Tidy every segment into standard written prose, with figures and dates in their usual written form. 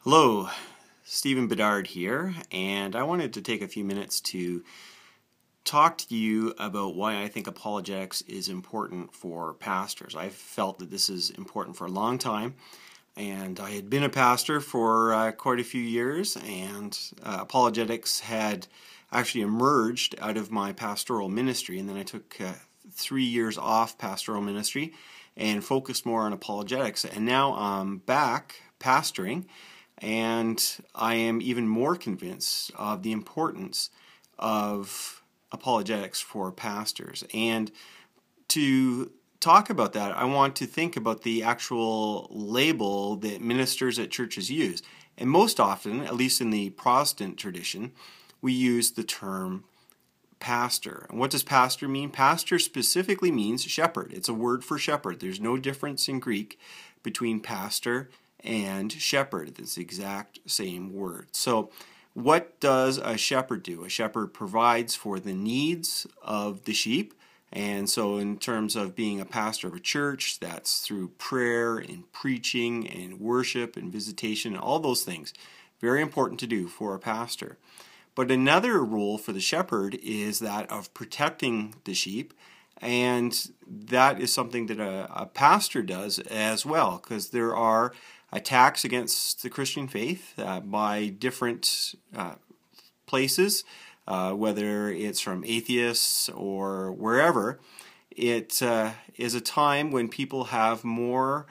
Hello, Stephen Bedard here, and I wanted to take a few minutes to talk to you about why I think apologetics is important for pastors. I've felt that this is important for a long time, and I had been a pastor for quite a few years, and apologetics had actually emerged out of my pastoral ministry, and then I took 3 years off pastoral ministry and focused more on apologetics, and now I'm back pastoring. And I am even more convinced of the importance of apologetics for pastors. And to talk about that, I want to think about the actual label that ministers at churches use. And most often, at least in the Protestant tradition, we use the term pastor. And what does pastor mean? Pastor specifically means shepherd. It's a word for shepherd. There's no difference in Greek between pastor and shepherd. It's the exact same word. So what does a shepherd do? A shepherd provides for the needs of the sheep. And so in terms of being a pastor of a church, that's through prayer and preaching and worship and visitation and all those things. Very important to do for a pastor. But another role for the shepherd is that of protecting the sheep. And that is something that a pastor does as well, because there are attacks against the Christian faith by different places, whether it's from atheists or wherever. It is a time when people have more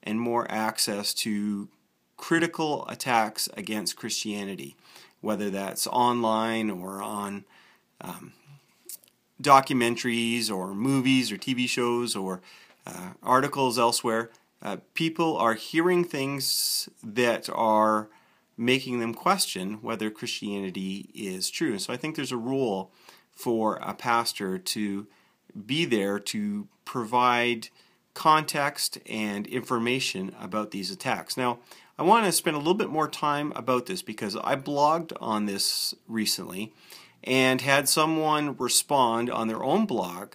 and more access to critical attacks against Christianity, whether that's online or on documentaries or movies or TV shows or articles elsewhere. People are hearing things that are making them question whether Christianity is true. So I think there's a role for a pastor to be there to provide context and information about these attacks. Now, I want to spend a little bit more time about this because I blogged on this recently and had someone respond on their own blog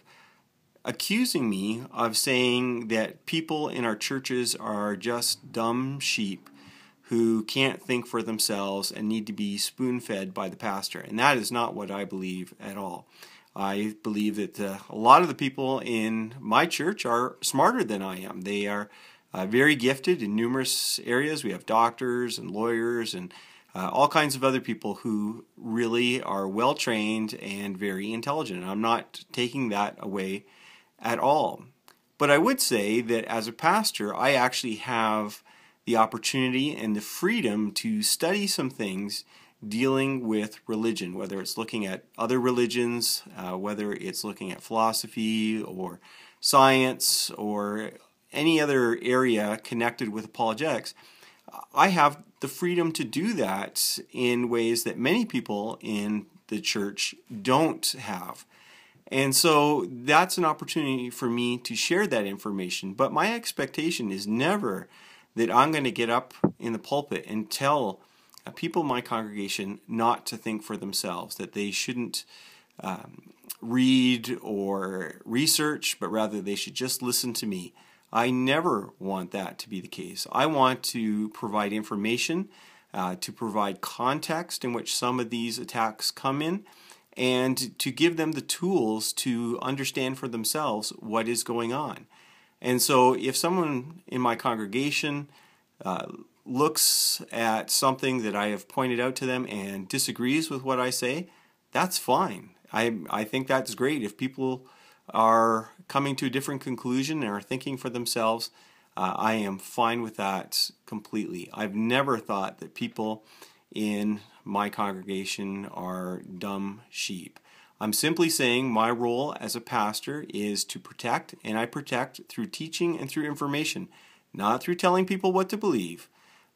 accusing me of saying that people in our churches are just dumb sheep who can't think for themselves and need to be spoon-fed by the pastor. And that is not what I believe at all. I believe that a lot of the people in my church are smarter than I am. They are very gifted in numerous areas. We have doctors and lawyers and all kinds of other people who really are well-trained and very intelligent. I'm not taking that away at all. But I would say that as a pastor, I actually have the opportunity and the freedom to study some things dealing with religion, whether it's looking at other religions, whether it's looking at philosophy or science or any other area connected with apologetics. I have the freedom to do that in ways that many people in the church don't have. And so that's an opportunity for me to share that information. But my expectation is never that I'm going to get up in the pulpit and tell people in my congregation not to think for themselves, that they shouldn't read or research, but rather they should just listen to me. I never want that to be the case. I want to provide information, to provide context in which some of these attacks come in, and to give them the tools to understand for themselves what is going on. And so if someone in my congregation looks at something that I have pointed out to them and disagrees with what I say, that's fine. I think that's great. If people are coming to a different conclusion and are thinking for themselves, I am fine with that completely. I've never thought that people in my congregation are dumb sheep. I'm simply saying my role as a pastor is to protect, and I protect through teaching and through information, not through telling people what to believe,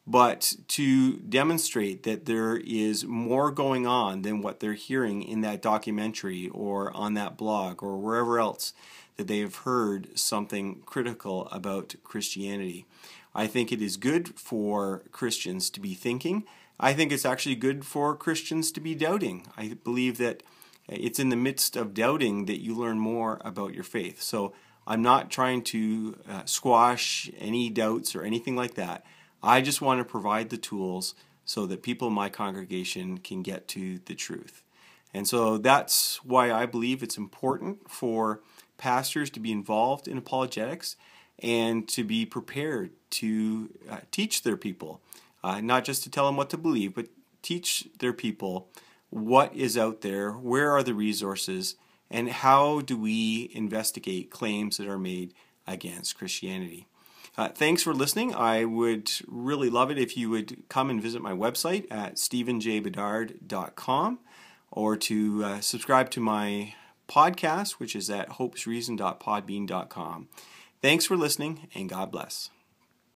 but to demonstrate that there is more going on than what they're hearing in that documentary or on that blog or wherever else that they have heard something critical about Christianity. I think it is good for Christians to be thinking. I think it's actually good for Christians to be doubting. I believe that it's in the midst of doubting that you learn more about your faith. So I'm not trying to squash any doubts or anything like that. I just want to provide the tools so that people in my congregation can get to the truth. And so that's why I believe it's important for pastors to be involved in apologetics and to be prepared to teach their people, not just to tell them what to believe, but teach their people what is out there, where are the resources, and how do we investigate claims that are made against Christianity. Thanks for listening. I would really love it if you would come and visit my website at stephenjbedard.com or to subscribe to my podcast, which is at hopesreason.podbean.com. Thanks for listening, and God bless.